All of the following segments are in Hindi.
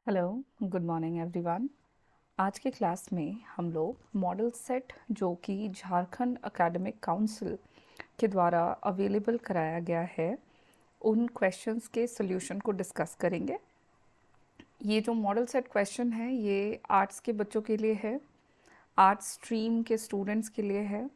Hello, good morning everyone. आज के क्लास में हम लोग मॉडल सेट जो कि झारखंड एकेडमिक काउंसिल के द्वारा अवेलेबल कराया गया है, उन क्वेश्चंस के सॉल्यूशन को डिस्कस करेंगे। ये जो मॉडल सेट क्वेश्चन है ये आर्ट्स के बच्चों के लिए है, आर्ट्स स्ट्रीम के स्टूडेंट्स के लिए है।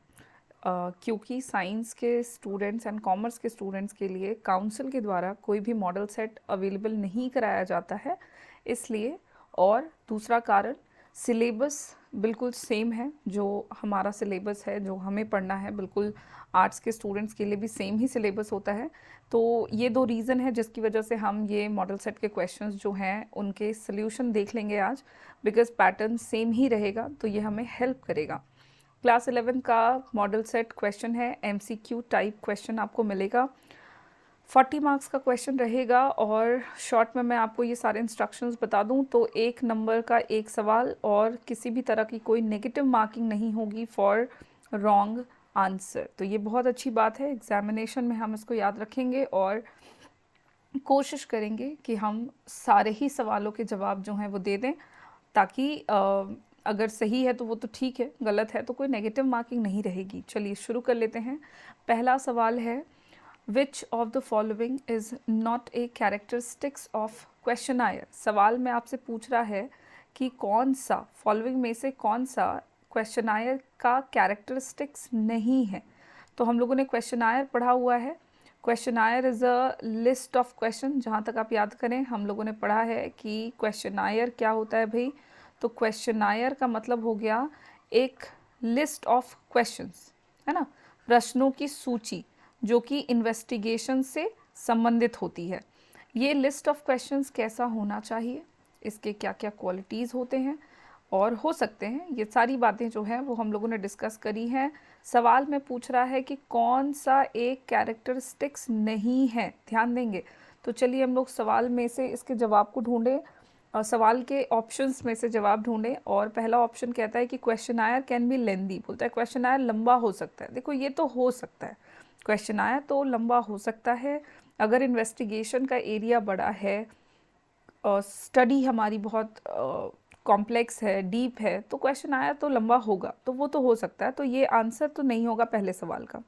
क्योंकि साइंस के स्टूडेंट्स एंड कॉमर्स के स्टूडेंट्स के लिए काउंसिल के द्वारा कोई भी मॉडल सेट अवेलेबल नहीं कराया जाता है, इसलिए। और दूसरा कारण, सिलेबस बिल्कुल सेम है। जो हमारा सिलेबस है, जो हमें पढ़ना है, बिल्कुल आर्ट्स के स्टूडेंट्स के लिए भी सेम ही सिलेबस होता है। तो ये दो रीज़न है जिसकी वजह से हम ये मॉडल सेट के क्वेश्चंस जो हैं उनके सल्यूशन देख लेंगे आज। बिकॉज पैटर्न सेम ही रहेगा तो ये हमें हेल्प करेगा। क्लास 11 का मॉडल सेट क्वेश्चन है, एमसीक्यू टाइप क्वेश्चन आपको मिलेगा। 40 मार्क्स का क्वेश्चन रहेगा और शॉर्ट में मैं आपको ये सारे इंस्ट्रक्शंस बता दूं तो 1 नंबर का एक सवाल और किसी भी तरह की कोई नेगेटिव मार्किंग नहीं होगी फॉर रॉन्ग आंसर। तो ये बहुत अच्छी बात है, एग्जामिनेशन में हम इसको याद रखेंगे और कोशिश करेंगे कि हम सारे ही सवालों के जवाब जो हैं वो दे दें, ताकि अगर सही है तो वो तो ठीक है, गलत है तो कोई नेगेटिव मार्किंग नहीं रहेगी। चलिए शुरू कर लेते हैं। पहला सवाल है, which of the following is not a characteristics of questionnaire. सवाल में आपसे पूछ रहा है कि कौन सा फॉलोइंग में से कौन सा क्वेश्चनायर का कैरेक्टरिस्टिक्स नहीं है। तो हम लोगों ने क्वेश्चनायर पढ़ा हुआ है। Questionnaire is a list of question. जहाँ तक आप याद करें, हम लोगों ने पढ़ा है कि क्वेश्चनायर क्या होता है भाई। तो क्वेश्चनायर का मतलब हो गया एक लिस्ट ऑफ क्वेश्चंस, है ना, प्रश्नों की सूची जो कि इन्वेस्टिगेशन से संबंधित होती है। ये लिस्ट ऑफ क्वेश्चंस कैसा होना चाहिए, इसके क्या क्या क्वालिटीज़ होते हैं और हो सकते हैं, ये सारी बातें जो हैं वो हम लोगों ने डिस्कस करी हैं। सवाल में पूछ रहा है कि कौन सा एक कैरेक्टरिस्टिक्स नहीं है, ध्यान देंगे। तो चलिए हम लोग सवाल में से इसके जवाब को ढूंढें और सवाल के ऑप्शंस में से जवाब ढूंढें। और पहला ऑप्शन कहता है कि क्वेश्चनायर कैन बी लेंदी, बोलता है क्वेश्चनायर लंबा हो सकता है। देखो ये तो हो सकता है, क्वेश्चनायर तो लंबा हो सकता है अगर इन्वेस्टिगेशन का एरिया बड़ा है, स्टडी हमारी बहुत कॉम्प्लेक्स है, डीप है, तो क्वेश्चन आया तो लंबा होगा, तो वो तो हो सकता है। तो ये आंसर तो नहीं होगा पहले सवाल का।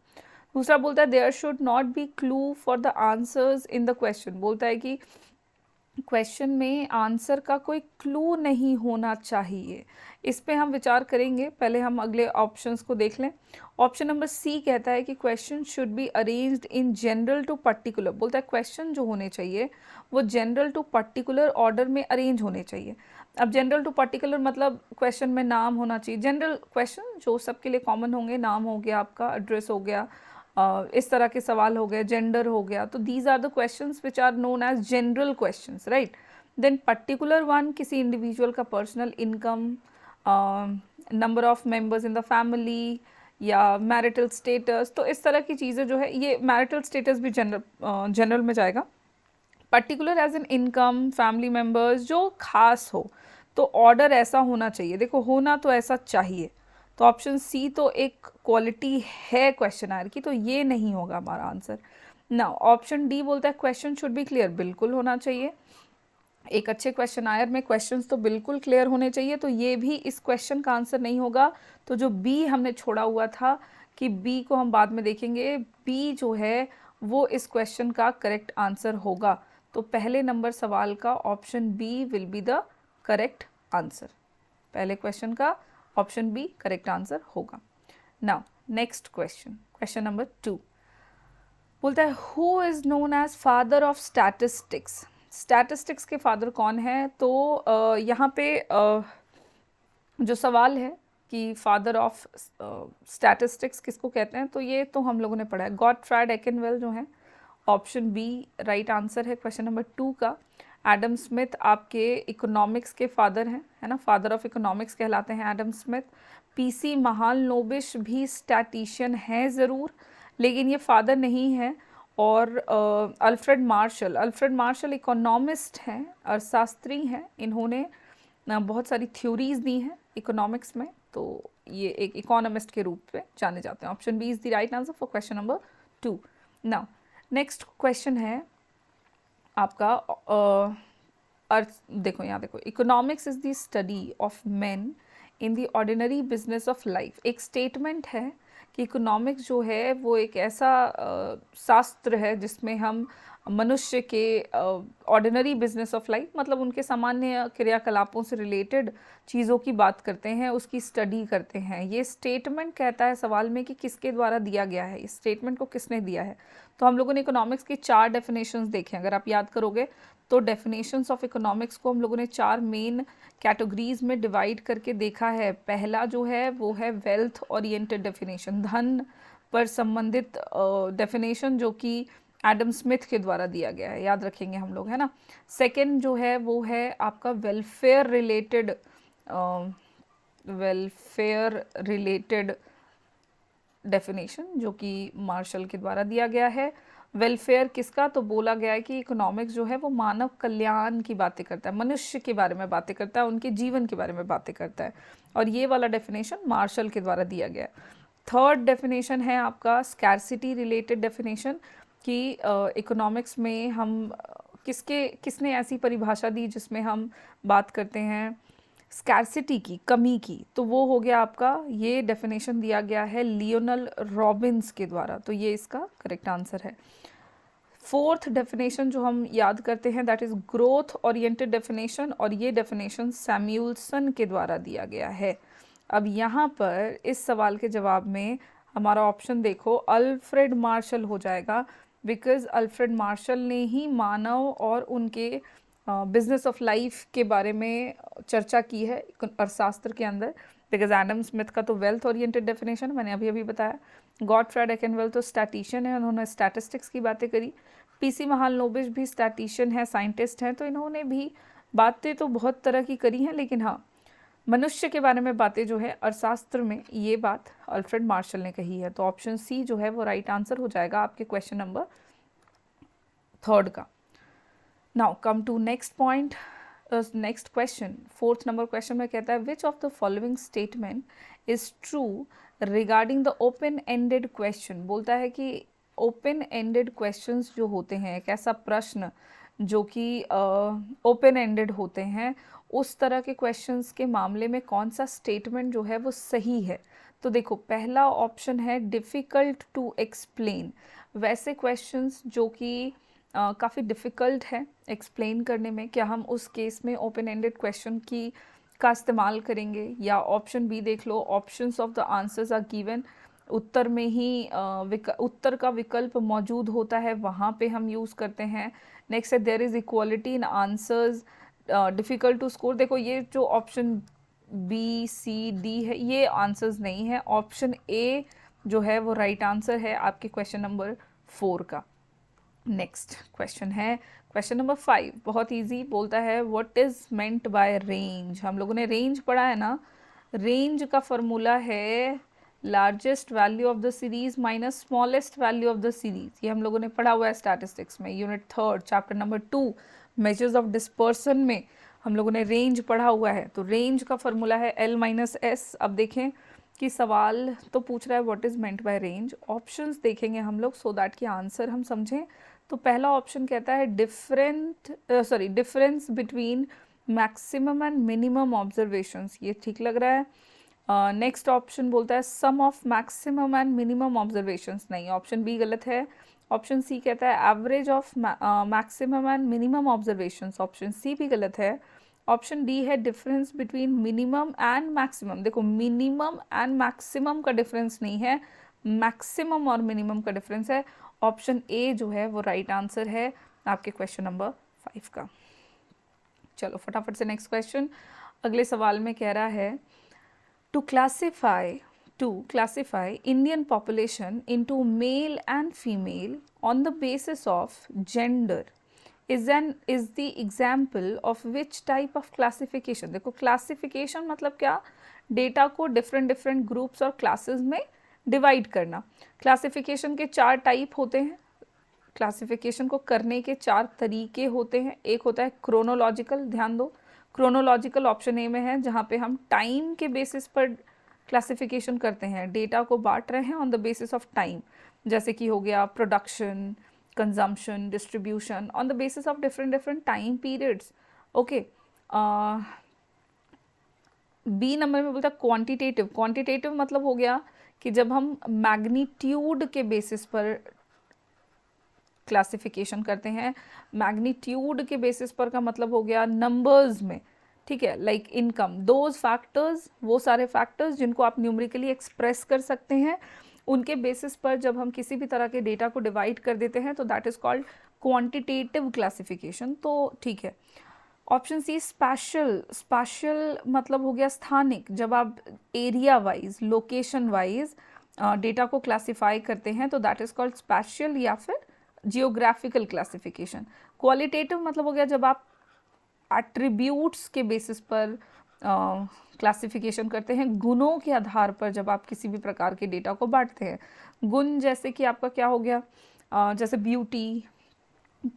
दूसरा बोलता है there should not be clue for the answers in the question. बोलता है कि क्वेश्चन में आंसर का कोई क्लू नहीं होना चाहिए। इस पे हम विचार करेंगे, पहले हम अगले ऑप्शंस को देख लें। ऑप्शन नंबर सी कहता है कि question should be arranged in general to particular. बोलता है क्वेश्चन जो होने चाहिए वो जनरल टू पर्टिकुलर ऑर्डर में अरेंज होने चाहिए। अब जनरल टू पर्टिकुलर मतलब क्वेश्चन में नाम होना चाहिए। जनरल क्वेश्चन जो सबके लिए कॉमन होंगे, नाम हो गया आपका, एड्रेस हो गया, इस तरह के सवाल हो गए, जेंडर हो गया, तो these are the questions which are known as general questions, right. Then particular one किसी इंडिविजुअल का personal income, number of members in the family या मैरिटल स्टेटस, तो इस तरह की चीज़ें जो है, ये मैरिटल स्टेटस भी जनरल में जाएगा। Particular as in income, family members जो खास हो, तो ऑर्डर ऐसा होना चाहिए। देखो होना तो ऐसा चाहिए, तो ऑप्शन सी तो एक क्वालिटी है क्वेश्चनर की, तो ये नहीं होगा हमारा आंसर ना। ऑप्शन डी बोलता है क्वेश्चन शुड बी क्लियर, बिल्कुल होना चाहिए। एक अच्छे क्वेश्चनायर में क्वेश्चंस तो बिल्कुल क्लियर होने चाहिए, तो ये भी इस क्वेश्चन का आंसर नहीं होगा। तो जो बी हमने छोड़ा हुआ था कि बी को हम बाद में देखेंगे, बी जो है वो इस क्वेश्चन का करेक्ट आंसर होगा। तो पहले नंबर सवाल का option B will be the correct answer. पहले क्वेश्चन का ऑप्शन बी करेक्ट आंसर होगा। Now next question, question number 2 बोलता है who is known as father of statistics. Statistics के फादर कौन है? तो यहाँ पे जो सवाल है कि फादर ऑफ स्टैटिस्टिक्स किसको कहते हैं, तो ये तो हम लोगों ने पढ़ा है, गॉटफ्राइड एकेनवेल जो है। ऑप्शन बी राइट आंसर है क्वेश्चन नंबर 2 का। एडम स्मिथ आपके इकोनॉमिक्स के फादर हैं, है ना, फादर ऑफ इकोनॉमिक्स कहलाते हैं एडम स्मिथ। पीसी महालनोबिश भी स्टैटिशियन है ज़रूर, लेकिन ये फादर नहीं है। और अल्फ्रेड मार्शल इकोनॉमिस्ट हैं, अर्थशास्त्री हैं। इन्होंने बहुत सारी थ्योरीज दी हैं इकोनॉमिक्स में, तो ये एक इकोनॉमिस्ट के रूप में जाने जाते हैं। Option B is the right answer for question number 2। Now next question है आपका अर्थ देखो यहाँ देखो, economics is the study of men in the ordinary business of life. एक स्टेटमेंट है कि इकोनॉमिक्स जो है वो एक ऐसा शास्त्र है जिसमें हम मनुष्य के ऑर्डिनरी बिजनेस ऑफ लाइफ, मतलब उनके सामान्य क्रियाकलापों से रिलेटेड चीज़ों की बात करते हैं, उसकी स्टडी करते हैं। ये स्टेटमेंट कहता है सवाल में कि किसके द्वारा दिया गया है, इस स्टेटमेंट को किसने दिया है। तो हम लोगों ने इकोनॉमिक्स की 4 डेफिनेशंस देखे, अगर आप याद करोगे तो डेफिनेशंस ऑफ इकोनॉमिक्स को हम लोगों ने 4 मेन कैटेगरीज में डिवाइड करके देखा है। पहला जो है वो है वेल्थ ओरिएंटेड डेफिनेशन, धन पर संबंधित डेफिनेशन, जो कि एडम स्मिथ के द्वारा दिया गया है, याद रखेंगे हम लोग, है ना। सेकंड जो है वो है आपका वेलफेयर रिलेटेड डेफिनेशन, जो कि मार्शल के द्वारा दिया गया है। वेलफेयर किसका, तो बोला गया है कि इकोनॉमिक्स जो है वो मानव कल्याण की बातें करता है, मनुष्य के बारे में बातें करता है, उनके जीवन के बारे में बातें करता है, और ये वाला डेफिनेशन मार्शल के द्वारा दिया गया है। थर्ड डेफिनेशन है आपका स्कैरसिटी रिलेटेड डेफिनेशन, कि इकोनॉमिक्स में हम किसने ऐसी परिभाषा दी जिसमें हम बात करते हैं स्कैरसिटी की, कमी की, तो वो हो गया आपका, ये डेफिनेशन दिया गया है लियोनल रॉबिन्स के द्वारा, तो ये इसका करेक्ट आंसर है। फोर्थ डेफिनेशन जो हम याद करते हैं that is growth oriented definition, और ये डेफिनेशन सैमुअल्सन के द्वारा दिया गया है। अब यहाँ पर इस सवाल के जवाब में हमारा ऑप्शन देखो अल्फ्रेड मार्शल हो जाएगा, बिकॉज अल्फ्रेड मार्शल ने ही मानव और उनके बिजनेस ऑफ लाइफ के बारे में चर्चा की है अर्थशास्त्र के अंदर। बिकॉज एडम स्मिथ का तो वेल्थ ओरिएंटेड डेफिनेशन मैंने अभी अभी बताया, गॉटफ्रेड एकेनवेल तो स्टैटिशियन है, उन्होंने स्टैटिस्टिक्स की बातें करी, पीसी महालनोबिस भी स्टैटिशियन है, साइंटिस्ट हैं, तो इन्होंने भी बातें तो बहुत तरह की करी हैं, लेकिन हाँ मनुष्य के बारे में बातें जो है अर्थशास्त्र में, ये बात अल्फ्रेड मार्शल ने कही है। तो ऑप्शन सी जो है वो राइट आंसर हो जाएगा आपके क्वेश्चन नंबर 3 का। Now come to next point, next question, 4th number question में कहता है which of the following statement is true regarding the open ended question. बोलता है कि ओपन एंडेड क्वेश्चंस जो होते हैं, एक ऐसा प्रश्न जो कि ओपन एंडेड होते हैं, उस तरह के क्वेश्चंस के मामले में कौन सा स्टेटमेंट जो है वो सही है। तो देखो पहला ऑप्शन है डिफ़िकल्ट टू एक्सप्लेन, वैसे क्वेश्चंस जो कि काफ़ी डिफ़िकल्ट है एक्सप्लेन करने में, क्या हम उस केस में ओपन एंडेड क्वेश्चन का इस्तेमाल करेंगे। या ऑप्शन बी देख लो, options of the answers are given, उत्तर में ही उत्तर का विकल्प मौजूद होता है, वहाँ पे हम यूज़ करते हैं। नेक्स्ट है there is equality in answers, difficult to score. देखो ये जो ऑप्शन बी सी डी है ये आंसर्स नहीं है, ऑप्शन ए जो है वो राइट आंसर है आपके क्वेश्चन नंबर 4 का। नेक्स्ट क्वेश्चन है क्वेश्चन नंबर 5, बहुत इजी, बोलता है what is meant by range. हम लोगों ने रेंज पढ़ा है ना, रेंज का फॉर्मूला है largest value of the series minus smallest value of the series, ये हम लोगों ने पढ़ा हुआ है स्टैटिस्टिक्स में, unit 3 chapter number 2 measures of dispersion में हम लोगों ने रेंज पढ़ा हुआ है। तो रेंज का फॉर्मूला है L माइनस एस। अब देखें कि सवाल तो पूछ रहा है what is meant by range, options देखेंगे हम लोग सो दैट कि आंसर हम समझें। तो पहला ऑप्शन कहता है difference between maximum and minimum observations, ये ठीक लग रहा है। नेक्स्ट ऑप्शन बोलता है sum of maximum and minimum observations, नहीं, ऑप्शन बी गलत है। ऑप्शन सी कहता है average of maximum and minimum observations, option C भी गलत है। ऑप्शन डी है difference between minimum and maximum, देखो मिनिमम एंड मैक्सिमम का डिफरेंस नहीं है, मैक्सिमम और मिनिमम का डिफरेंस है। ऑप्शन ए जो है वो राइट आंसर है आपके क्वेश्चन नंबर 5 का। चलो फटाफट से नेक्स्ट क्वेश्चन, अगले सवाल में कह रहा है to classify Indian population into male and female on the basis of gender is the example of which type of classification। देखो classification मतलब क्या, डेटा को डिफरेंट ग्रुप्स और क्लासेस में डिवाइड करना। क्लासिफिकेशन के 4 टाइप होते हैं, क्लासिफिकेशन को करने के 4 तरीके होते हैं। एक होता है क्रोनोलॉजिकल, ध्यान दो क्रोनोलॉजिकल ऑप्शन ए में है, जहाँ पे हम टाइम के बेसिस पर क्लासिफिकेशन करते हैं, डेटा को बांट रहे हैं on the basis of time, जैसे कि हो गया production, consumption, distribution, on the basis of different time periods okay, B number में बोलता है क्वांटिटेटिव। क्वांटिटेटिव मतलब हो गया कि जब हम मैग्नीट्यूड के बेसिस पर क्लासिफिकेशन करते हैं। मैग्नीट्यूड के बेसिस पर का मतलब हो गया नंबर्स में, ठीक है, लाइक इनकम, दोज फैक्टर्स, वो सारे फैक्टर्स जिनको आप न्यूमेरिकली एक्सप्रेस कर सकते हैं, उनके बेसिस पर जब हम किसी भी तरह के डेटा को डिवाइड कर देते हैं तो that is called quantitative classification. तो ठीक है, ऑप्शन सी स्पैशियल। स्पैशियल मतलब हो गया स्थानिक, जब आप area wise, location wise data को क्लासिफाई करते हैं तो दैट इज कॉल्ड स्पैशियल या फिर जियोग्राफिकल क्लासिफिकेशन। क्वालिटेटिव मतलब हो गया जब आप एट्रीब्यूट्स के बेसिस पर क्लासिफिकेशन करते हैं, गुणों के आधार पर जब आप किसी भी प्रकार के डेटा को बांटते हैं। गुण जैसे कि आपका क्या हो गया, जैसे ब्यूटी,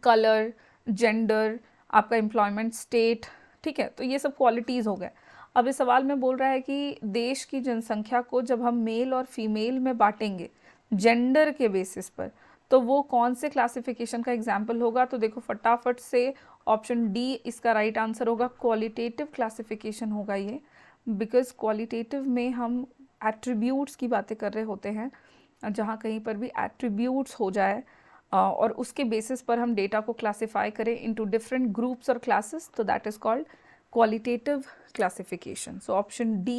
कलर, जेंडर, आपका एम्प्लॉयमेंट स्टेट, ठीक है, तो ये सब क्वालिटीज़ हो गए। अब इस सवाल में बोल रहा है कि देश की जनसंख्या को जब हम मेल और फीमेल में बांटेंगे जेंडर के बेसिस पर, तो वो कौन से क्लासिफिकेशन का एग्जाम्पल होगा। तो देखो फटाफट से ऑप्शन डी इसका राइट आंसर होगा, क्वालिटेटिव क्लासिफिकेशन होगा ये, बिकॉज क्वालिटेटिव में हम एट्रीब्यूट्स की बातें कर रहे होते हैं, जहाँ कहीं पर भी एट्रीब्यूट्स हो जाए और उसके बेसिस पर हम डेटा को क्लासिफाई करें इनटू डिफरेंट ग्रुप्स और क्लासेस, तो that is called qualitative classification. So option D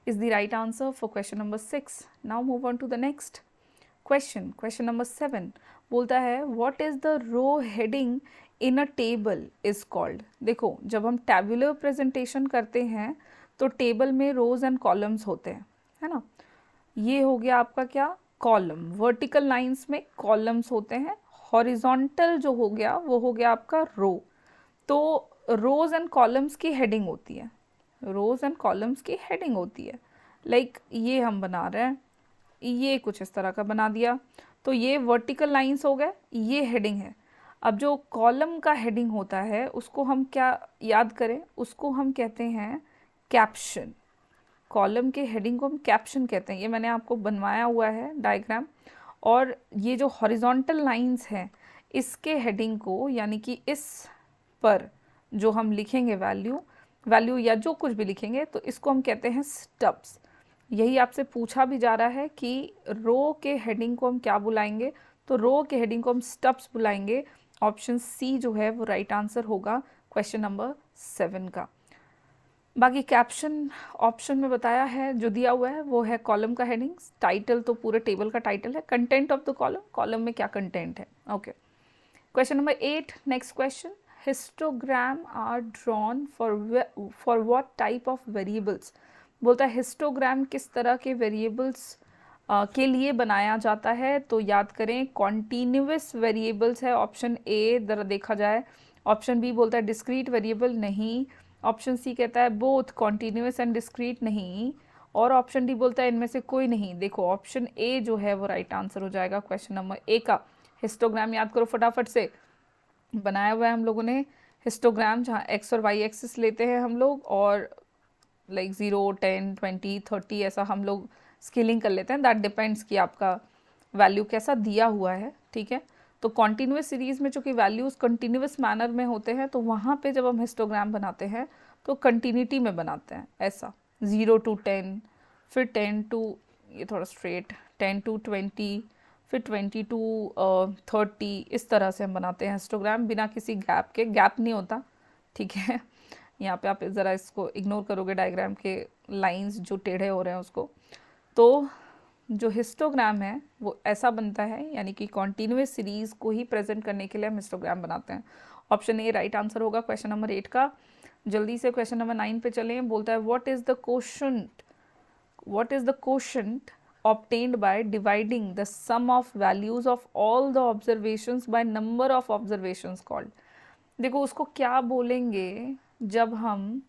is the right answer for question number 6. Now move on to the next question. Question number 7 बोलता है what is the row heading in a table is called. देखो जब हम tabular presentation करते हैं तो टेबल में रोज एंड कॉलम्स होते हैं, है ना। ये हो गया आपका क्या, कॉलम। वर्टिकल लाइंस में कॉलम्स होते हैं, हॉरिजॉन्टल जो हो गया वो हो गया आपका रो। तो रोज एंड कॉलम्स की हेडिंग होती है, रोज एंड कॉलम्स की हेडिंग होती है। लाइक ये हम बना रहे हैं, ये कुछ इस तरह का बना दिया, तो ये वर्टिकल लाइंस हो गए, ये हेडिंग है। अब जो कॉलम का हेडिंग होता है उसको हम क्या याद करें, उसको हम कहते हैं कैप्शन। कॉलम के हेडिंग को हम कैप्शन कहते हैं, ये मैंने आपको बनवाया हुआ है डायग्राम। और ये जो हॉरिजॉन्टल लाइंस हैं इसके हेडिंग को, यानी कि इस पर जो हम लिखेंगे वैल्यू या जो कुछ भी लिखेंगे, तो इसको हम कहते हैं स्टब्स। यही आपसे पूछा भी जा रहा है कि रो के हेडिंग को हम क्या बुलाएंगे, तो रो के हेडिंग को हम स्टब्स बुलाएंगे। ऑप्शन सी जो है वो राइट आंसर होगा क्वेश्चन नंबर 7 का। बाकी कैप्शन ऑप्शन में बताया है, जो दिया हुआ है वो है कॉलम का हेडिंग, टाइटल तो पूरे टेबल का टाइटल है, content of the column, column में क्या कंटेंट है। Okay, question number 8, next question. Histogram are drawn for what type of variables. बोलता है हिस्टोग्राम किस तरह के वेरिएबल्स के लिए बनाया जाता है, तो याद करें कॉन्टीन्यूअस वेरिएबल्स है ऑप्शन ए, जरा देखा जाए। ऑप्शन बी बोलता है डिस्क्रीट वेरिएबल, नहीं। ऑप्शन सी कहता है बोथ कॉन्टीन्यूअस एंड डिस्क्रीट, नहीं। और ऑप्शन डी बोलता है इनमें से कोई नहीं। देखो ऑप्शन ए जो है वो राइट आंसर हो जाएगा क्वेश्चन नंबर ए का। हिस्टोग्राम याद करो फटाफट से, बनाया हुआ है हम लोगों ने हिस्टोग्राम, जहाँ एक्स और वाई एक्सिस लेते हैं हम लोग, और लाइक 0, 10, 20, 30 ऐसा हम लोग स्केलिंग कर लेते हैं। दैट डिपेंड्स कि आपका वैल्यू कैसा दिया हुआ है, ठीक है। तो कॉन्टीन्यूस सीरीज़ में चूँकि वैल्यूज़ कंटिन्यूस मैनर में होते हैं, तो वहाँ पे जब हम हिस्टोग्राम बनाते हैं तो कंटिन्यूटी में बनाते हैं, ऐसा 0 to 10, फिर 10 to, ये थोड़ा स्ट्रेट, 10 to 20, फिर 20 to 30, इस तरह से हम बनाते हैं हिस्टोग्राम बिना किसी गैप के। गैप नहीं होता, ठीक है। यहाँ पे आप ज़रा इसको इग्नोर करोगे, डायग्राम के लाइंस जो टेढ़े हो रहे हैं उसको। तो जो हिस्टोग्राम है वो ऐसा बनता है, यानी कि कॉन्टीन्यूस सीरीज़ को ही प्रेजेंट करने के लिए हम हिस्टोग्राम बनाते हैं। ऑप्शन ए राइट आंसर होगा क्वेश्चन नंबर 8 का। जल्दी से क्वेश्चन नंबर 9 पे चलें। बोलता है what is the quotient obtained by dividing the sum of values of all the observations by number of observations called। देखो उसको क्या बोलेंगे जब हम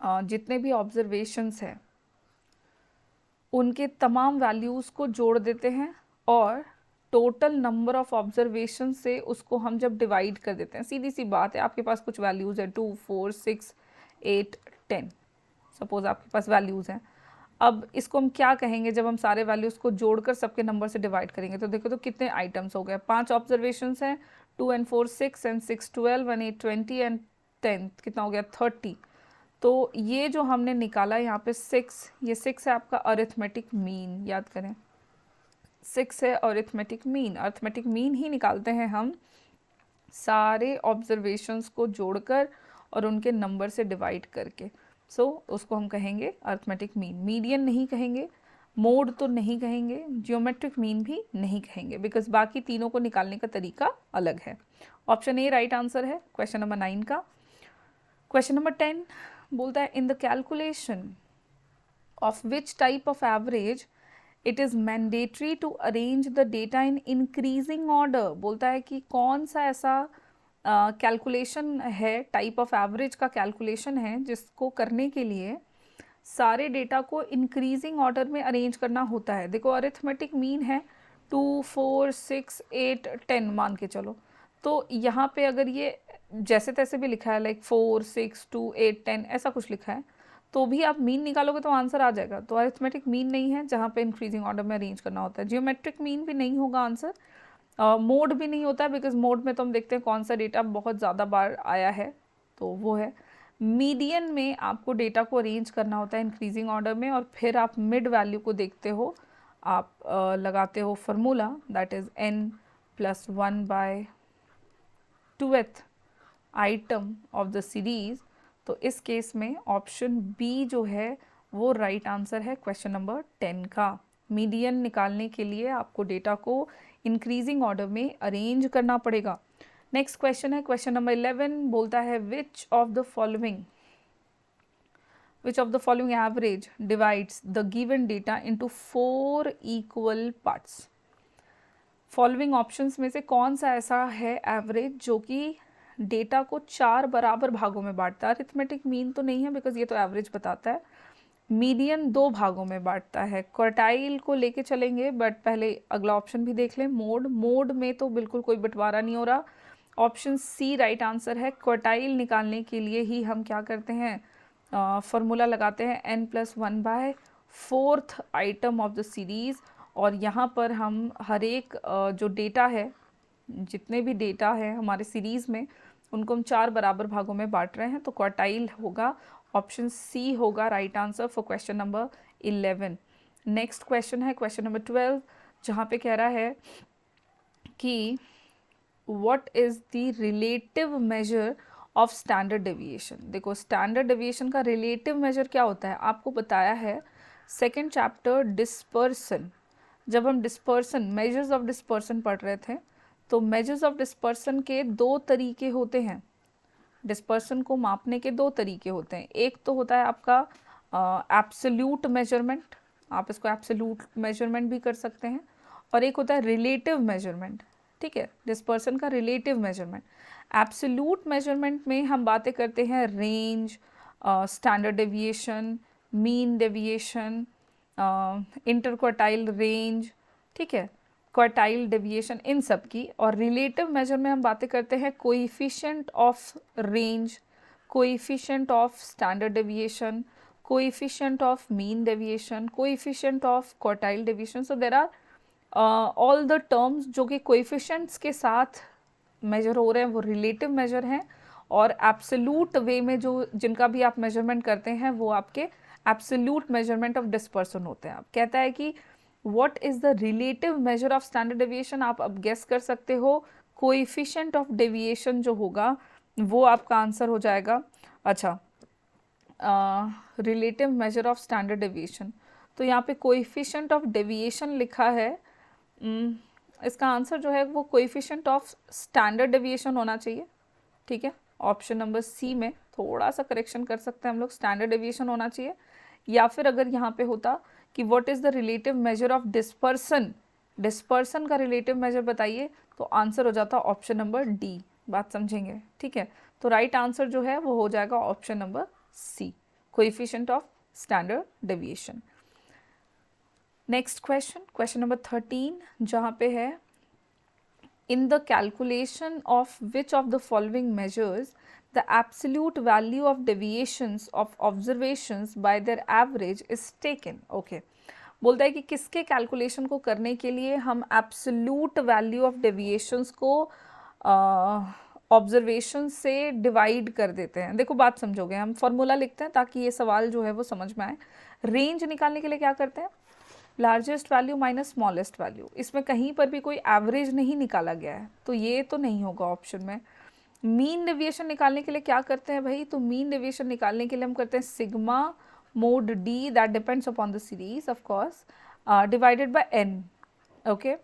जितने भी ऑब्जर्वेशंस हैं उनके तमाम वैल्यूज़ को जोड़ देते हैं और टोटल नंबर ऑफ ऑब्जर्वेशन से उसको हम जब डिवाइड कर देते हैं। सीधी सी बात है, आपके पास कुछ वैल्यूज़ है 2, 4, 6, 8, 10, सपोज आपके पास वैल्यूज़ हैं। अब इसको हम क्या कहेंगे जब हम सारे वैल्यूज़ को जोड़कर सबके नंबर से डिवाइड करेंगे। तो देखो तो कितने आइटम्स हो गए, 5 ऑब्जर्वेशंस हैं, 2 and 4 6 and 6 12 and 8 20 and 10th कितना हो गया 30। तो ये जो हमने निकाला यहाँ पे 6, ये 6 है आपका अरिथमेटिक मीन, याद करें 6 है arithmetic mean. Arithmetic mean he निकालते हैं हम सारे ऑब्जर्वेशंस को जोड़कर और उनके नंबर से डिवाइड करके। सो उसको हम कहेंगे अरिथमेटिक मीन। मीडियन नहीं कहेंगे, मोड तो नहीं कहेंगे, जियोमेट्रिक मीन भी नहीं कहेंगे, बिकॉज बाकी तीनों को निकालने का तरीका अलग है। ऑप्शन ए राइट आंसर है क्वेश्चन नंबर 9 का। क्वेश्चन नंबर 10 बोलता है in the calculation of which type of average it is mandatory to arrange the data in increasing order. बोलता है कि कौन सा ऐसा कैलकुलेशन है, टाइप ऑफ एवरेज का कैलकुलेशन है जिसको करने के लिए सारे डेटा को इंक्रीजिंग ऑर्डर में अरेंज करना होता है। देखो अरिथमेटिक मीन है 2, 4, 6, 8, 10 मान के चलो, तो यहाँ पे अगर ये जैसे तैसे भी लिखा है लाइक 4, 6, 2, 8, 10 ऐसा कुछ लिखा है तो भी आप मीन निकालोगे तो आंसर आ जाएगा। तो अरिथमेटिक मीन नहीं है जहाँ पे इंक्रीजिंग ऑर्डर में अरेंज करना होता है। जियोमेट्रिक मीन भी नहीं होगा आंसर। मोड भी नहीं होता है बिकॉज मोड में तो हम देखते हैं कौन सा डेटा बहुत ज़्यादा बार आया है, तो वो है। मीडियन में आपको डेटा को अरेंज करना होता है इंक्रीजिंग ऑर्डर में और फिर आप मिड वैल्यू को देखते हो, आप लगाते हो formula that is n+1/2th item of the series. तो इस केस में ऑप्शन बी जो है वो राइट आंसर है क्वेश्चन नंबर 10 का। मीडियन निकालने के लिए आपको डेटा को इंक्रीजिंग ऑर्डर में अरेंज करना पड़ेगा। नेक्स्ट क्वेश्चन है क्वेश्चन नंबर 11 बोलता है which of the following average divides the given data into 4 equal parts. Following options में से कौन सा ऐसा है एवरेज जो कि डेटा को 4 बराबर भागों में बांटता है। अरिथमेटिक मीन तो नहीं है बिकॉज ये तो एवरेज बताता है। मीडियन 2 भागों में बांटता है। क्वार्टाइल को लेके चलेंगे बट पहले अगला ऑप्शन भी देख लें। मोड में तो बिल्कुल कोई बंटवारा नहीं हो रहा। ऑप्शन सी राइट आंसर है। क्वार्टाइल निकालने के लिए ही हम क्या करते हैं, फार्मूला लगाते हैं n+1/4th item of the series. और यहाँ पर हम हर एक जो डेटा है, जितने भी डेटा है हमारे सीरीज़ में, उनको हम 4 बराबर भागों में बांट रहे हैं, तो क्वार्टाइल होगा। ऑप्शन सी होगा right answer for question number 11। Next question है क्वेश्चन नंबर 12 जहाँ पे कह रहा है कि what is the relative measure of standard deviation. देखो स्टैंडर्ड डेविएशन का रिलेटिव मेजर क्या होता है, आपको बताया है सेकेंड चैप्टर डिस्पर्सन। जब हम डिस्पर्सन, मेजर्स ऑफ डिस्पर्सन पढ़ रहे थे, तो मेजर्स ऑफ डिस्पर्सन के 2 तरीके होते हैं। डिस्पर्सन को मापने के 2 तरीके होते हैं। एक तो होता है आपका एब्सोल्यूट मेजरमेंट, आप इसको एब्सोल्यूट मेजरमेंट भी कर सकते हैं, और एक होता है रिलेटिव मेजरमेंट। ठीक है, डिस्पर्सन का रिलेटिव मेजरमेंट। एब्सोल्यूट मेजरमेंट में हम बातें करते हैं range, standard deviation, mean deviation, interquartile range, ठीक है, क्वार्टाइल डेविएशन, इन सब की। और रिलेटिव मेजर में हम बातें करते हैं coefficient of range, coefficient of standard deviation, coefficient of mean deviation, coefficient of quartile deviation. So there are all the terms जो कि कोएफिशिएंट्स के साथ मेजर हो रहे हैं वो रिलेटिव मेजर हैं, और एब्सोल्यूट वे में जो जिनका भी आप मेजरमेंट करते हैं वो आपके एब्सोल्यूट मेजरमेंट ऑफ डिस्पर्सन होते हैं। आप कहता है कि what is the relative measure of standard deviation, आप अब गेस कर सकते हो कोएफिशिएंट ऑफ डेविएशन जो होगा वो आपका आंसर हो जाएगा। अच्छा, relative measure of standard deviation, तो यहाँ पे कोएफिशिएंट ऑफ डेविएशन लिखा है, इसका आंसर जो है वो कोएफिशिएंट ऑफ स्टैंडर्ड डेविएशन होना चाहिए। ठीक है, ऑप्शन नंबर सी में थोड़ा सा करेक्शन कर सकते हैं हम लोग, स्टैंडर्ड डेविएशन होना चाहिए। या फिर अगर यहाँ पे होता कि what is the relative measure of dispersion, dispersion का रिलेटिव मेजर बताइए, तो आंसर हो जाता ऑप्शन नंबर डी। बात समझेंगे, ठीक है। तो राइट आंसर जो है वो हो जाएगा option number C, coefficient of standard deviation. Next question, question number 13 जहाँ पे है in the calculation of which of the following measures the absolute value of deviations of observations by their average is taken। okay, बोलता है कि किसके कैलकुलेशन को करने के लिए हम एब्सोल्यूट वैल्यू ऑफ डेविएशंस को ऑब्जर्वेशन से डिवाइड कर देते हैं। देखो बात समझोगे, हम फॉर्मूला लिखते हैं ताकि ये सवाल जो है वो समझ में आए। रेंज निकालने के लिए क्या करते हैं, largest value minus smallest value. इसमें कहीं पर भी कोई एवरेज नहीं निकाला गया है तो ये तो नहीं होगा ऑप्शन में। मीन डेविएशन निकालने के लिए क्या करते हैं भाई, तो मीन डेविएशन निकालने के लिए हम करते हैं sigma mod D, that depends upon the series of course, divided by N. Okay,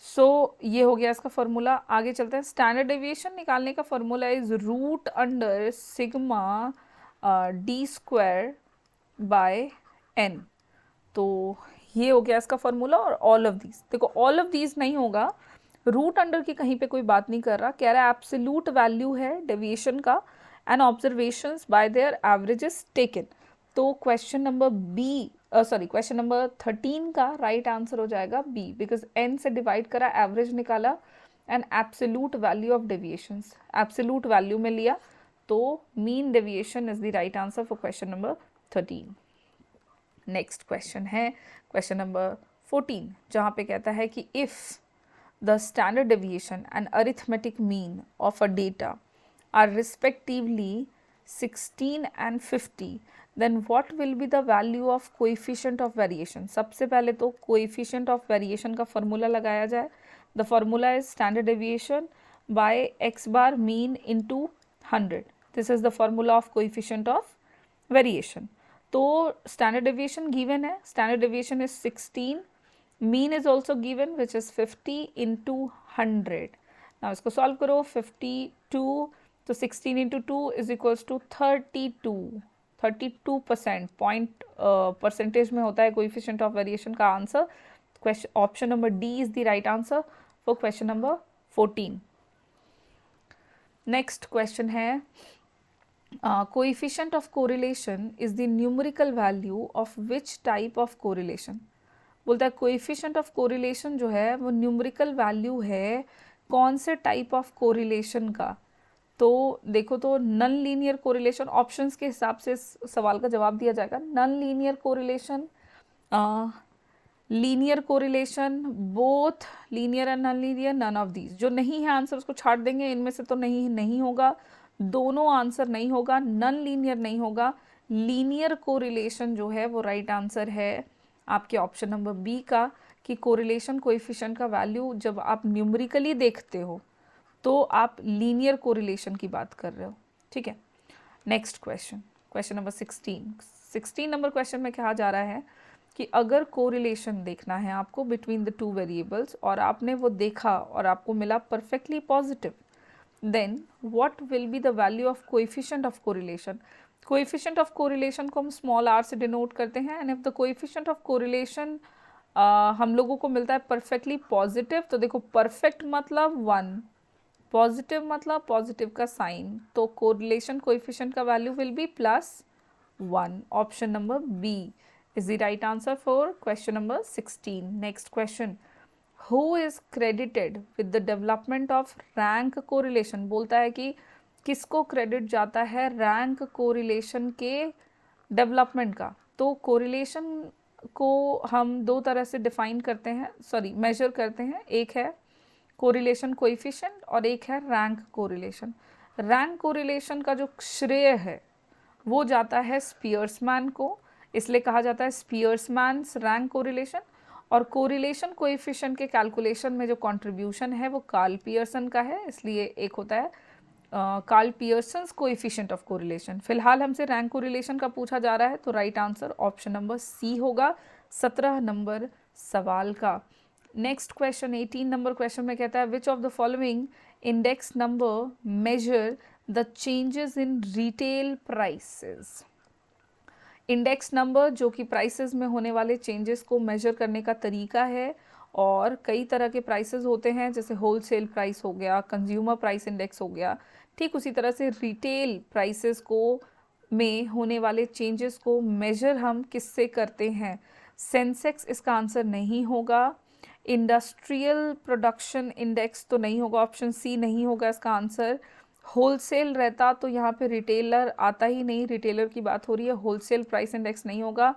so ये हो गया इसका फॉर्मूला। आगे चलते हैं, स्टैंडर्ड डेविएशन निकालने का formula is root under sigma D square by N. तो ये हो गया इसका फॉर्मूला। और ऑल ऑफ दीज, देखो ऑल ऑफ दीज नहीं होगा, रूट अंडर की कहीं पे कोई बात नहीं कर रहा, कह रहा है एब्सोल्यूट वैल्यू है डेविएशन का and observations by their averages taken. तो question number B, sorry question number 13 का राइट आंसर हो जाएगा बी, बिकॉज एन से डिवाइड करा, एवरेज निकाला and absolute value of deviations absolute value में लिया, तो mean deviation is the right answer for question number 13। Next question है क्वेश्चन नंबर 14, जहाँ पे कहता है कि if the standard deviation and arithmetic mean of a data are respectively 16 and 50, then what will be the value of coefficient of variation? सबसे पहले तो coefficient of variation का फॉर्मूला लगाया जाए। The formula is standard deviation by x bar mean into 100. This is the formula of coefficient of variation. तो standard deviation given है, standard deviation is 16, mean is also given which is 50 into 100. Now इसको solve करो, 52 तो 16 into 2 is equals to 32% point percentage में होता है कोएफिशिएंट ऑफ वेरिएशन का आंसर। Question option number D is the right answer for question number 14। Next question है coefficient of correlation is the numerical value of which type of correlation. बोलता है कोएफिशिएंट ऑफ कोरिलेशन जो है वो न्यूमेरिकल वैल्यू है कौन से टाइप ऑफ कोरिलेशन का। तो देखो, तो नॉन लीनियर कोरिलेशन, ऑप्शंस के हिसाब से सवाल का जवाब दिया जाएगा। Non linear correlation, linear correlation, both linear and non linear, none of these. जो नहीं है आंसर उसको छाट देंगे, इनमें से तो नहीं होगा, दोनों आंसर नहीं होगा, नॉन लीनियर नहीं होगा। लीनियर कोरिलेशन जो है वो राइट आंसर है आपके ऑप्शन नंबर बी का, कि कोरिलेशन कोएफिशिएंट का वैल्यू जब आप न्यूमेरिकली देखते हो तो आप लीनियर कोरिलेशन की बात कर रहे हो। ठीक है, next question, question number 16 number question में कहा जा रहा है कि अगर कोरिलेशन देखना है आपको बिटवीन द टू वेरिएबल्स और आपने वो देखा और आपको मिला perfectly positive, then what will be the value of coefficient of correlation. Coefficient of correlation को हम स्मॉल आर से डिनोट करते हैं, and if the coefficient of correlation हम लोगों को मिलता है परफेक्टली पॉजिटिव, तो देखो परफेक्ट मतलब 1, पॉजिटिव मतलब पॉजिटिव का साइन, तो कोरिलेशन कोएफिशिएंट का value will be +1। Option number B is the right answer for question number 16। Next question, who is credited with the development of rank correlation. बोलता है कि किसको क्रेडिट जाता है रैंक कोरिलेशन के डेवलपमेंट का। तो कोरिलेशन को हम दो तरह से डिफाइन करते हैं, मेजर करते हैं। एक है कोरिलेशन कोएफिशिएंट और एक है रैंक कोरिलेशन। रैंक कोरिलेशन का जो श्रेय है वो जाता है स्पियर्समैन को, इसलिए कहा जाता है स्पियर्समैन्स रैंक कोरिलेशन। और कोरिलेशन कोएफिशिएंट के कैलकुलेशन में जो कंट्रीब्यूशन है वो कार्ल पियर्सन का है, इसलिए एक होता है Karl Pearson's coefficient of correlation. फिलहाल हमसे रैंक कोरिलेशन का पूछा जा रहा है, तो right answer option number C होगा 17 नंबर सवाल का। नेक्स्ट क्वेश्चन 18 नंबर क्वेश्चन में कहता है which of the following index number measure the changes in retail prices. Index number जो कि प्राइसेस में होने वाले चेंजेस को मेजर करने का तरीका है, और कई तरह के प्राइसेस होते हैं, जैसे होलसेल प्राइस हो गया, कंज्यूमर प्राइस इंडेक्स हो गया, ठीक उसी तरह से रिटेल प्राइसेस को में होने वाले चेंजेस को मेजर हम किससे करते हैं। सेंसेक्स इसका आंसर नहीं होगा, इंडस्ट्रियल प्रोडक्शन इंडेक्स तो नहीं होगा, ऑप्शन सी नहीं होगा इसका आंसर। होलसेल रहता तो यहाँ पे रिटेलर आता ही नहीं, रिटेलर की बात हो रही है, होलसेल प्राइस इंडेक्स नहीं होगा।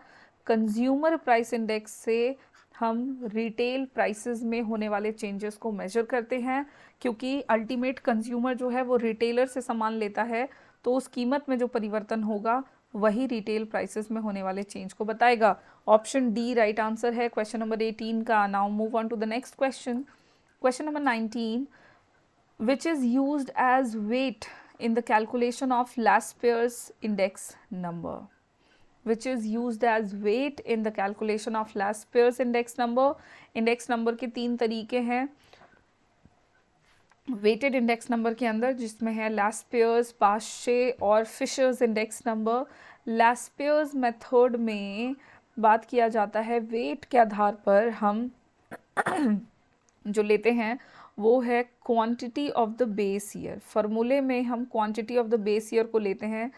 कंज्यूमर प्राइस इंडेक्स से हम रिटेल प्राइसेस में होने वाले चेंजेस को मेजर करते हैं, क्योंकि अल्टीमेट कंज्यूमर जो है वो रिटेलर से सामान लेता है, तो उस कीमत में जो परिवर्तन होगा वही रिटेल प्राइसेस में होने वाले चेंज को बताएगा। ऑप्शन डी राइट आंसर है क्वेश्चन नंबर 18 का। Now move on to the next question. Question number 19, which is used as weight in the calculation of Laspeyres index number, which is used as weight in the calculation of Laspeyres index number। Index number के तीन तरीके हैं वेटेड इंडेक्स नंबर के अंदर, जिसमें है लास्पेयर्स, पाशे और फिशर्स इंडेक्स नंबर। लास्पेयर्स मेथड में बात किया जाता है वेट के आधार पर हम जो लेते हैं वो है quantity of the base year. फार्मूले में हम quantity of the base year को लेते हैं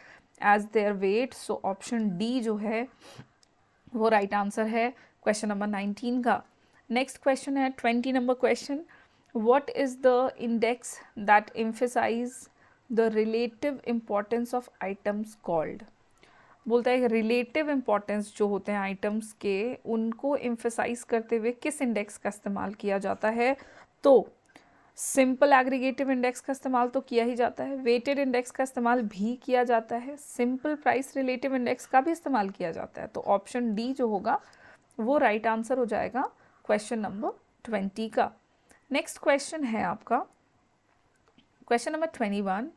as their weight. So option D जो है वो राइट आंसर है क्वेश्चन नंबर 19 का। नेक्स्ट क्वेश्चन है 20 number question. What is the index that emphasize the relative importance of items called. बोलता है रिलेटिव इम्पोर्टेंस जो होते हैं आइटम्स के, उनको एम्फेसाइज करते हुए किस इंडेक्स का इस्तेमाल किया जाता है। तो सिंपल एग्रीगेटिव इंडेक्स का इस्तेमाल तो किया ही जाता है, वेटेड इंडेक्स का इस्तेमाल भी किया जाता है, सिंपल प्राइस रिलेटिव इंडेक्स का भी इस्तेमाल किया जाता है। तो ऑप्शन डी जो होगा वो राइट आंसर हो जाएगा क्वेश्चन नंबर 20 का। नेक्स्ट क्वेश्चन है आपका क्वेश्चन नंबर 21,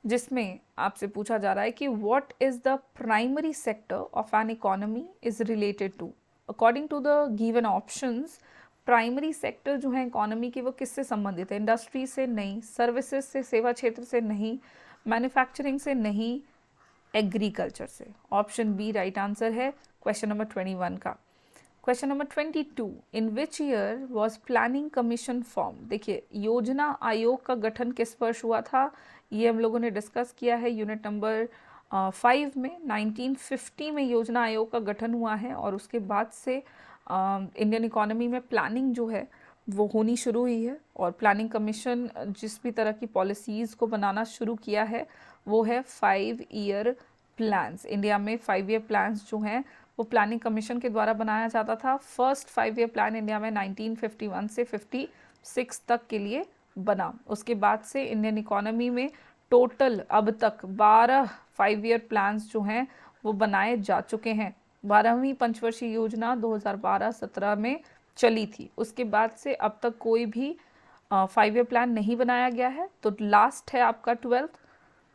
जिसमें आपसे पूछा जा रहा है कि what is the primary sector of an economy is related to. According to the given options, primary sector जो है इकोनॉमी की वो किससे संबंधित है। इंडस्ट्री से नहीं, सर्विसेज से, सेवा क्षेत्र से नहीं, मैन्युफैक्चरिंग से नहीं, एग्रीकल्चर से। ऑप्शन बी राइट आंसर है क्वेश्चन नंबर 21 का। Question number 22, in which year was planning commission form. देखिए योजना आयोग का गठन किस वर्ष हुआ था, ये हम लोगों ने डिस्कस किया है यूनिट नंबर 5 में। 1950 में योजना आयोग का गठन हुआ है और उसके बाद से इंडियन इकोनॉमी में प्लानिंग जो है वो होनी शुरू हुई है। और प्लानिंग कमीशन जिस भी तरह की पॉलिसीज़ को बनाना शुरू किया है वो है 5 ईयर प्लान्स। इंडिया में 5 ईयर प्लान्स जो हैं वो प्लानिंग कमीशन के द्वारा बनाया जाता था। फर्स्ट 5 ईयर प्लान इंडिया में 1951 से 56 तक के लिए बना। उसके बाद से इंडियन इकोनॉमी में टोटल अब तक 12 5 ईयर प्लान्स जो हैं वो बनाए जा चुके हैं। 12वीं पंचवर्षीय योजना 2012-17 में चली थी। उसके बाद से अब तक कोई भी 5 ईयर प्लान नहीं बनाया गया है। तो लास्ट है आपका 12th।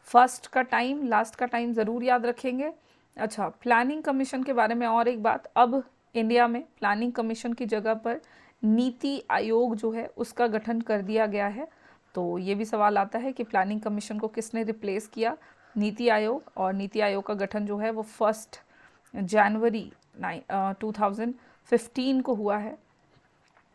फर्स्ट का टाइम, लास्ट का टाइम ज़रूर याद रखेंगे। अच्छा, प्लानिंग कमीशन के बारे में और एक बात, अब इंडिया में प्लानिंग कमीशन की जगह पर नीति आयोग जो है उसका गठन कर दिया गया है। तो ये भी सवाल आता है कि प्लानिंग कमीशन को किसने रिप्लेस किया, नीति आयोग। और नीति आयोग का गठन जो है वो 1 जनवरी 2015 को हुआ है।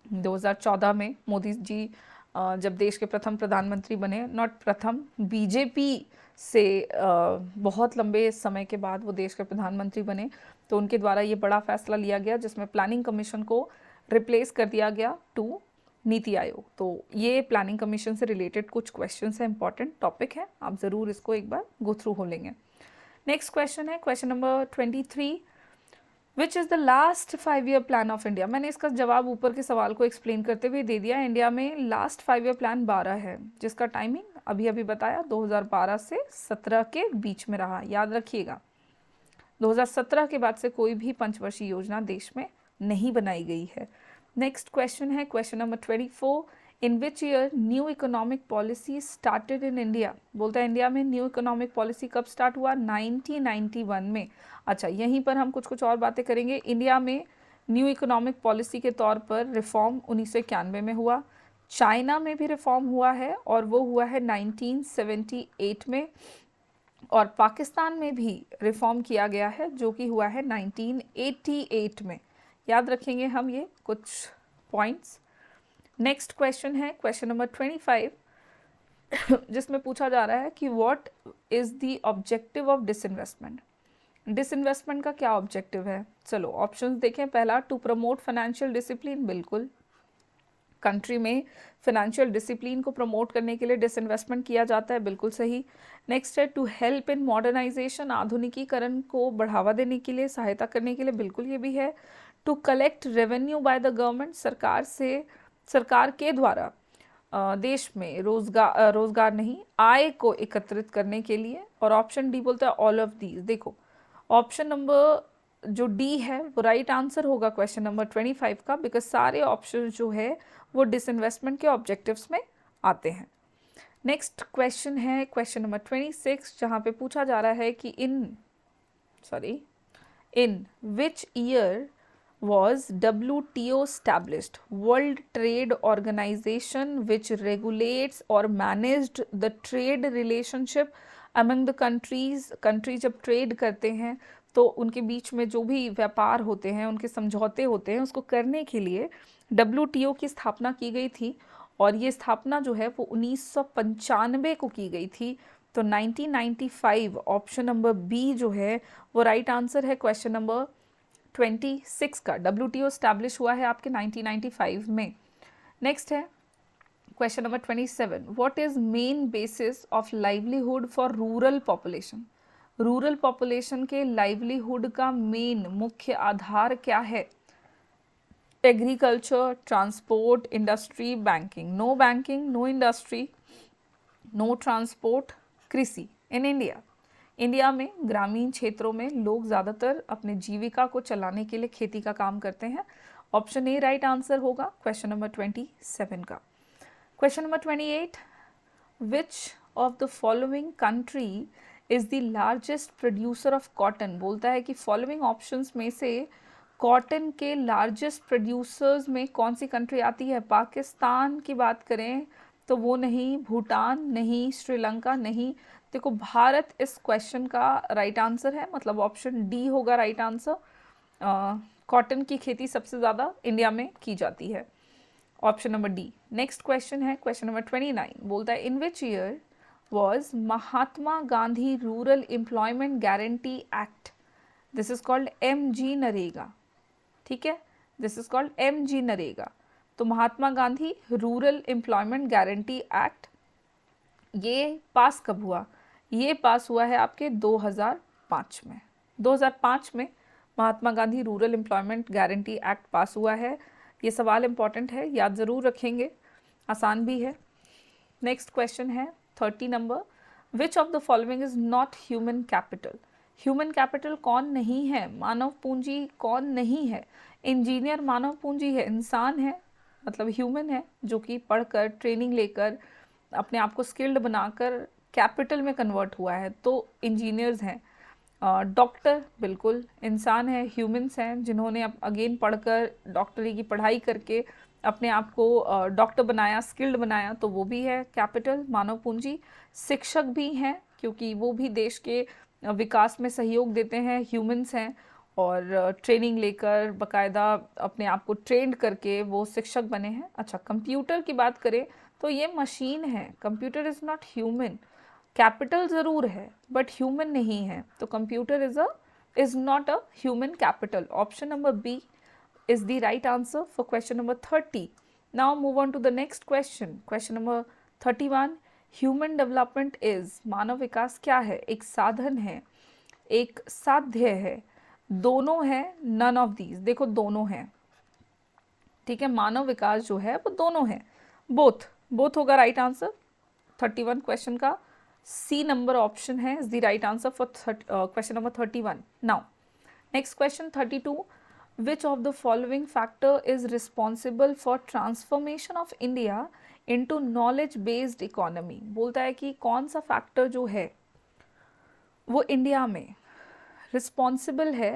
2014 में मोदी जी जब देश के प्रथम प्रधानमंत्री बने, नॉट प्रथम, बीजेपी से बहुत लंबे समय के बाद वो देश के प्रधानमंत्री बने, तो उनके द्वारा ये बड़ा फैसला लिया गया जिसमें प्लानिंग कमीशन को रिप्लेस कर दिया गया टू नीति आयोग। तो ये प्लानिंग कमीशन से रिलेटेड कुछ क्वेश्चंस हैं, इंपॉर्टेंट टॉपिक है, आप ज़रूर इसको एक बार गो थ्रू हो लेंगे। नेक्स्ट क्वेश्चन है question number 23, which is the last 5 year plan of India. मैंने इसका जवाब ऊपर के सवाल को एक्सप्लेन करते हुए दे दिया। इंडिया में लास्ट 5 ईयर प्लान 12 है, जिसका टाइमिंग अभी अभी बताया 2012 से 17 के बीच में रहा, याद रखिएगा। 2017 के बाद से कोई भी पंचवर्षीय योजना देश में नहीं बनाई गई है। नेक्स्ट क्वेश्चन है question number 24, in which year new economic policy started in India. बोलता है इंडिया में न्यू इकोनॉमिक पॉलिसी कब स्टार्ट हुआ, 1991 में। अच्छा, यहीं पर हम कुछ और बातें करेंगे। इंडिया में न्यू इकोनॉमिक पॉलिसी के तौर पर रिफॉर्म 1991 में हुआ। चाइना में भी रिफॉर्म हुआ है और वो हुआ है 1978 में। और पाकिस्तान में भी रिफॉर्म किया गया है जो कि हुआ है 1988 में। याद रखेंगे हम ये कुछ पॉइंट्स। नेक्स्ट क्वेश्चन है क्वेश्चन नंबर 25, जिसमें पूछा जा रहा है कि what is the objective of disinvestment. Disinvestment का क्या ऑब्जेक्टिव है, चलो ऑप्शंस देखें। पहला, टू प्रमोट फाइनेंशियल डिसिप्लिन, बिल्कुल, कंट्री में फाइनेंशियल डिसिप्लिन को प्रमोट करने के लिए डिसइन्वेस्टमेंट किया जाता है, बिल्कुल सही। नेक्स्ट है टू हेल्प इन मॉडर्नाइजेशन, आधुनिकीकरण को बढ़ावा देने के लिए, सहायता करने के लिए, बिल्कुल ये भी है। To collect revenue by the government, सरकार के द्वारा देश में रोजगार नहीं, आय को एकत्रित करने के लिए। और ऑप्शन डी बोलता है ऑल ऑफ दीज। देखो ऑप्शन नंबर जो डी है वो राइट आंसर होगा क्वेश्चन नंबर 25 का, बिकॉज सारे ऑप्शन जो है वो डिसइन्वेस्टमेंट के ऑब्जेक्टिव्स में आते हैं। नेक्स्ट क्वेश्चन है क्वेश्चन नंबर 26, जहाँ पे पूछा जा रहा है कि in which year was WTO established, World Trade Organization, which regulates or managed the trade relationship among the countries। Country जब ट्रेड करते हैं तो उनके बीच में जो भी व्यापार होते हैं, उनके समझौते होते हैं, उसको करने के लिए WTO की स्थापना की गई थी। और ये स्थापना जो है वो 1995 को की गई थी। तो 1995 ऑप्शन नंबर बी जो है वो राइट आंसर है क्वेश्चन नंबर 26 का। WTO स्टैब्लिश हुआ है आपके 1995 में। नेक्स्ट है question number 27, what is main basis of livelihood for rural population. Rural population के लाइवलीहुड का मेन मुख्य आधार क्या है? Agriculture, transport, industry, banking. No banking, no industry, no transport, कृषि। इन इंडिया में ग्रामीण क्षेत्रों में लोग ज़्यादातर अपने जीविका को चलाने के लिए खेती का काम करते हैं। ऑप्शन ए राइट आंसर होगा क्वेश्चन नंबर 27 का। Question number 28, which of the following country is the largest producer of cotton. बोलता है कि फॉलोइंग ऑप्शंस में से कॉटन के लार्जेस्ट प्रोड्यूसर्स में कौन सी कंट्री आती है? पाकिस्तान की बात करें तो वो नहीं, भूटान नहीं, श्रीलंका नहीं। देखो भारत इस क्वेश्चन का राइट आंसर है, मतलब ऑप्शन डी होगा राइट आंसर। कॉटन की खेती सबसे ज़्यादा इंडिया में की जाती है, option number D. Next question है क्वेश्चन नंबर 29, बोलता है in which year was Mahatma Gandhi rural employment guarantee act. This is called MG NREGA. ठीक है, this is called MG NREGA. तो Mahatma Gandhi rural employment guarantee act ये पास कब हुआ? ये पास हुआ है आपके 2005 में। 2005 में Mahatma Gandhi rural employment guarantee act pass हुआ है। ये सवाल इंपॉर्टेंट है, याद ज़रूर रखेंगे, आसान भी है। नेक्स्ट क्वेश्चन है 30 number, which of the following is not human capital. Human capital कौन नहीं है? मानव पूंजी कौन नहीं है? इंजीनियर मानव पूंजी है, इंसान है, मतलब ह्यूमन है, जो कि पढ़कर ट्रेनिंग लेकर अपने आप को स्किल्ड बनाकर कैपिटल में कन्वर्ट हुआ है, तो इंजीनियर्स हैं। डॉक्टर बिल्कुल इंसान है, ह्यूमंस हैं, जिन्होंने अगेन पढ़कर डॉक्टरी की पढ़ाई करके अपने आप को डॉक्टर बनाया, स्किल्ड बनाया, तो वो भी है कैपिटल, मानव पूंजी। शिक्षक भी हैं, क्योंकि वो भी देश के विकास में सहयोग देते हैं, ह्यूमंस हैं, और ट्रेनिंग लेकर बाकायदा अपने आप को ट्रेंड करके वो शिक्षक बने हैं। अच्छा, कंप्यूटर की बात करें तो ये मशीन है, computer is not human. Capital ज़रूर है बट ह्यूमन नहीं है, तो computer is not a human capital. Option number B is the right answer for question number 30. Now move on to the next question. Question number 31. Human development is, मानव विकास क्या है? एक साधन है, एक साध्य है, दोनों है, none of these। देखो दोनों हैं, ठीक है, मानव विकास जो है वो दोनों है, बोथ होगा राइट आंसर 31 क्वेश्चन का। सी नंबर ऑप्शन है is the right answer for question number 31। Now next question 32, which of the following factor is responsible for transformation of India into knowledge based economy। बोलता है कि कौन सा फैक्टर जो है वो इंडिया में रिस्पॉन्सिबल है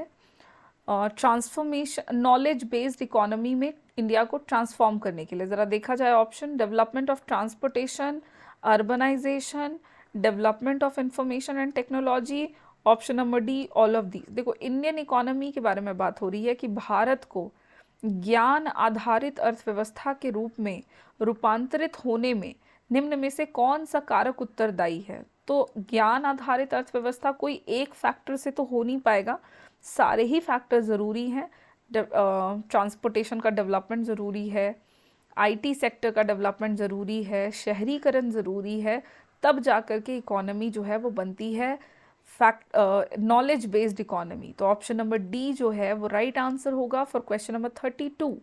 ट्रांसफॉर्मेशन, नॉलेज बेस्ड इकोनॉमी में इंडिया को ट्रांसफॉर्म करने के लिए। ज़रा देखा जाए option, development of transportation, urbanization, development of information and technology, option number D all of these. देखो इंडियन इकोनॉमी के बारे में बात हो रही है कि भारत को ज्ञान आधारित अर्थव्यवस्था के रूप में रूपांतरित होने में निम्न में से कौन सा कारक उत्तरदायी है? तो ज्ञान आधारित अर्थव्यवस्था कोई एक फैक्टर से तो हो नहीं पाएगा, सारे ही फैक्टर ज़रूरी हैं। ट्रांसपोर्टेशन का डेवलपमेंट ज़रूरी है, IT सेक्टर का डेवलपमेंट ज़रूरी है, शहरीकरण ज़रूरी है, तब जा कर के इकोनॉमी जो है वो बनती है। Fact knowledge based economy. तो ऑप्शन नंबर डी जो है वो राइट आंसर होगा for question number 32।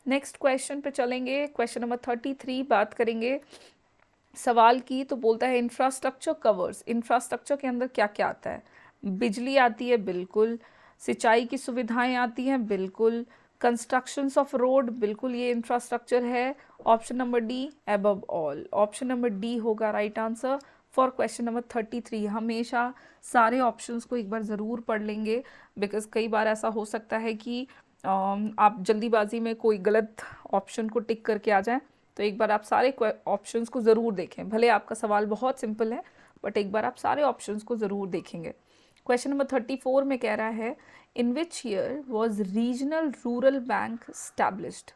Next question पे चलेंगे। क्वेश्चन नंबर 33 बात करेंगे सवाल की। तो बोलता है इंफ्रास्ट्रक्चर कवर्स, इंफ्रास्ट्रक्चर के अंदर क्या क्या आता है? बिजली आती है, बिल्कुल। सिंचाई की सुविधाएं आती हैं, बिल्कुल। कंस्ट्रक्शंस ऑफ रोड, बिल्कुल ये इंफ्रास्ट्रक्चर है। Option number D above all, option number D होगा right answer for question number 33। हमेशा सारे ऑप्शंस को एक बार ज़रूर पढ़ लेंगे, बिकॉज कई बार ऐसा हो सकता है कि आप जल्दीबाजी में कोई गलत ऑप्शन को टिक करके आ जाएं। तो एक बार आप सारे ऑप्शंस को ज़रूर देखें, भले आपका सवाल बहुत सिंपल है बट एक बार आप सारे ऑप्शंस को ज़रूर देखेंगे। क्वेश्चन नंबर 34 में कह रहा है in which year was regional rural bank established?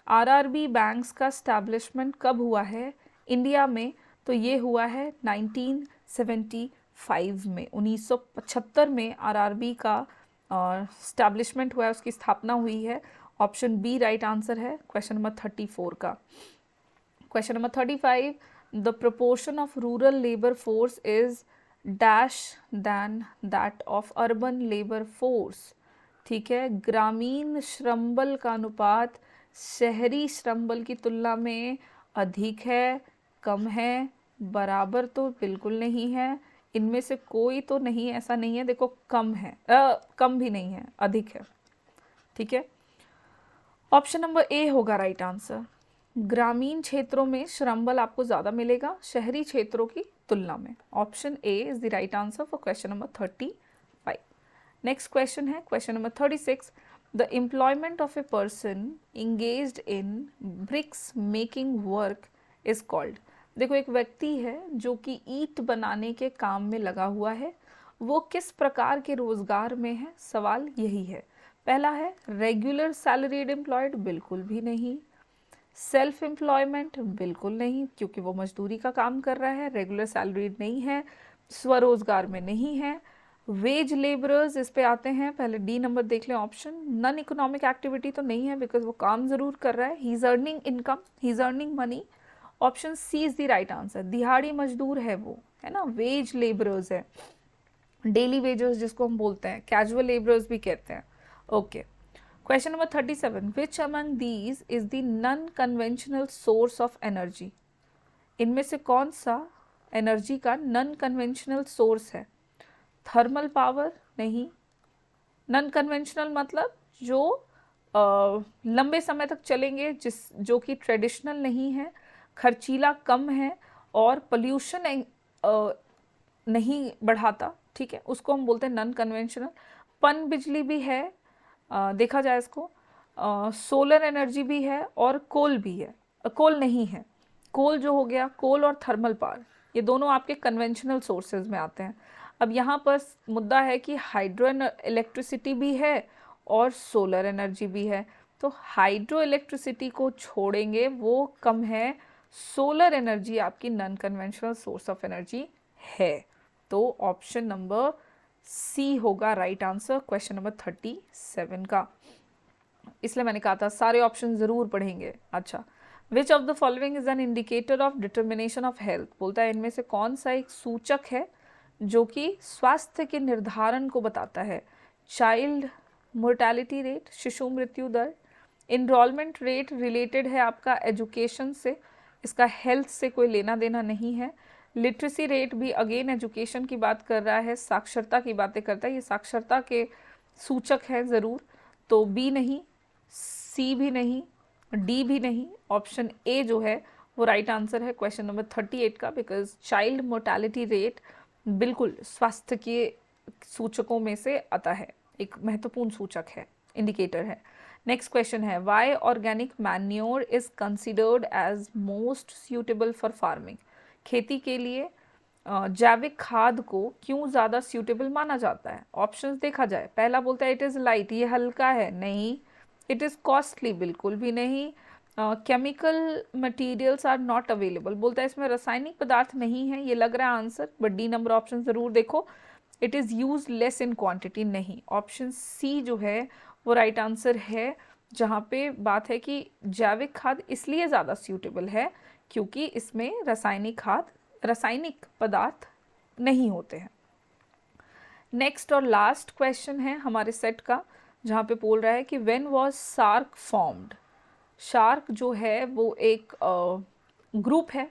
RRB banks का स्टैब्लिशमेंट कब हुआ है इंडिया में? तो ये हुआ है 1975 में, 1975 में आरआरबी का स्टैब्लिशमेंट हुआ है, उसकी स्थापना हुई है। ऑप्शन बी राइट आंसर है क्वेश्चन नंबर 34 का। Question number 35 the proportion of rural labour force is dash than that of urban labour force. ठीक है, ग्रामीण श्रम बल का अनुपात शहरी श्रम बल की तुलना में अधिक है, कम है, बराबर तो बिल्कुल नहीं है, इनमें से कोई तो नहीं, ऐसा नहीं है। देखो कम है, कम भी नहीं है, अधिक है। ठीक है, ऑप्शन नंबर ए होगा राइट आंसर। ग्रामीण क्षेत्रों में श्रम बल आपको ज़्यादा मिलेगा शहरी क्षेत्रों की तुलना में। Option A is the right answer for question number 35। Next question है question number 36 the employment of a person engaged in bricks making work is called. देखो एक व्यक्ति है जो कि ईंट बनाने के काम में लगा हुआ है, वो किस प्रकार के रोजगार में है? सवाल यही है। पहला है रेगुलर सैलरीड एम्प्लॉयड, बिल्कुल भी नहीं। सेल्फ एम्प्लॉयमेंट, बिल्कुल नहीं, क्योंकि वो मजदूरी का काम कर रहा है, रेगुलर सैलरीड नहीं है, स्वरोजगार में नहीं है। वेज लेबरर्स इस पे आते हैं, पहले डी नंबर देख लें ऑप्शन। नॉन इकोनॉमिक एक्टिविटी तो नहीं है बिकॉज वो काम जरूर कर रहा है, he is earning income, he is earning money. Option C is the right answer, दिहाड़ी मजदूर है वो, है ना, वेज लेबरर्स है, डेली वेजर्स जिसको हम बोलते हैं, कैजुअल लेबरर्स भी कहते हैं। Okay, question number 37 which among these is the non conventional source of energy? इनमें से कौन सा एनर्जी का नॉन कन्वेंशनल सोर्स है? थर्मल पावर नहीं, नॉन कन्वेंशनल मतलब जो लंबे समय तक चलेंगे, जो कि ट्रेडिशनल नहीं है, खर्चीला कम है और पोल्यूशन नहीं बढ़ाता। ठीक है, उसको हम बोलते हैं नॉन कन्वेंशनल। पन बिजली भी है, देखा जाए इसको, सोलर एनर्जी भी है और कोल भी है। कोल नहीं है, कोल जो हो गया, कोल और थर्मल पावर ये दोनों आपके कन्वेंशनल सोर्सेज में आते हैं। अब यहाँ पर मुद्दा है कि हाइड्रो इलेक्ट्रिसिटी भी है और सोलर एनर्जी भी है, तो हाइड्रो इलेक्ट्रिसिटी को छोड़ेंगे, वो कम है, सोलर एनर्जी आपकी non conventional source of energy है। तो ऑप्शन नंबर सी होगा राइट आंसर क्वेश्चन नंबर 37 का। इसलिए मैंने कहा था सारे ऑप्शन जरूर पढ़ेंगे। अच्छा, विच of the following is an indicator of determination of health? बोलता है इनमें से कौन सा एक सूचक है जो कि स्वास्थ्य के निर्धारण को बताता है? चाइल्ड मोर्टेलिटी रेट, शिशु मृत्यु दर। इनरोलमेंट रेट रिलेटेड है आपका एजुकेशन से, इसका हेल्थ से कोई लेना देना नहीं है। लिटरेसी रेट भी अगेन एजुकेशन की बात कर रहा है, साक्षरता की बातें करता है, ये साक्षरता के सूचक है ज़रूर। तो बी नहीं, सी भी नहीं, डी भी नहीं, ऑप्शन ए जो है वो राइट आंसर है क्वेश्चन नंबर 38 का, बिकॉज चाइल्ड मोर्टेलिटी रेट बिल्कुल स्वास्थ्य के सूचकों में से आता है, एक महत्वपूर्ण सूचक है, इंडिकेटर है। नेक्स्ट क्वेश्चन है why organic manure is considered as most suitable for farming? खेती के लिए जैविक खाद को क्यों ज़्यादा सूटेबल माना जाता है? ऑप्शंस देखा जाए, पहला बोलता है इट इज़ लाइट, ये हल्का है, नहीं। इट इज़ कॉस्टली, बिल्कुल भी नहीं। Chemical materials are not available, बोलता है इसमें रासायनिक पदार्थ नहीं है, ये लग रहा है answer, but D number option ज़रूर देखो। It is use less in quantity, नहीं। ऑप्शन सी जो है वो राइट आंसर है, जहाँ पे बात है कि जैविक खाद इसलिए ज़्यादा सूटेबल है क्योंकि इसमें रासायनिक पदार्थ नहीं होते हैं। नेक्स्ट और लास्ट क्वेश्चन है हमारे सेट का, जहाँ पे बोल रहा है कि when was SAARC formed. SAARC जो है वो एक ग्रुप है,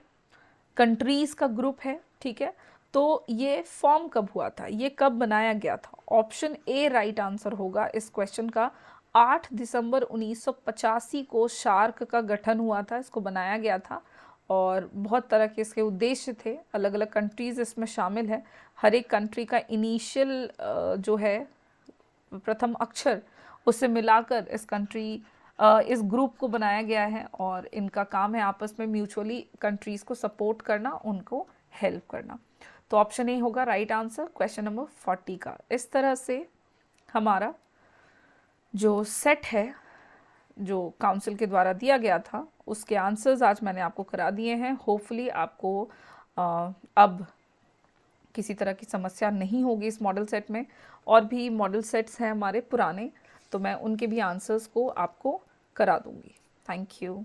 कंट्रीज़ का ग्रुप है, ठीक है। तो ये फॉर्म कब हुआ था, ये कब बनाया गया था? ऑप्शन ए राइट आंसर होगा इस क्वेश्चन का। 8 दिसंबर 1985 को शार्क का गठन हुआ था, इसको बनाया गया था। और बहुत तरह के इसके उद्देश्य थे, अलग अलग कंट्रीज़ इसमें शामिल है। हर एक कंट्री का इनिशियल जो है प्रथम अक्षर, उसे मिलाकर इस कंट्री इस ग्रुप को बनाया गया है। और इनका काम है आपस में म्यूचुअली कंट्रीज़ को सपोर्ट करना, उनको हेल्प करना। तो ऑप्शन ए होगा राइट आंसर क्वेश्चन नंबर 40 का। इस तरह से हमारा जो सेट है, जो काउंसिल के द्वारा दिया गया था, उसके आंसर्स आज मैंने आपको करा दिए हैं। होपफुली आपको अब किसी तरह की समस्या नहीं होगी इस मॉडल सेट में। और भी मॉडल सेट्स हैं हमारे पुराने, तो मैं उनके भी आंसर्स को आपको करा दूंगी। Thank you.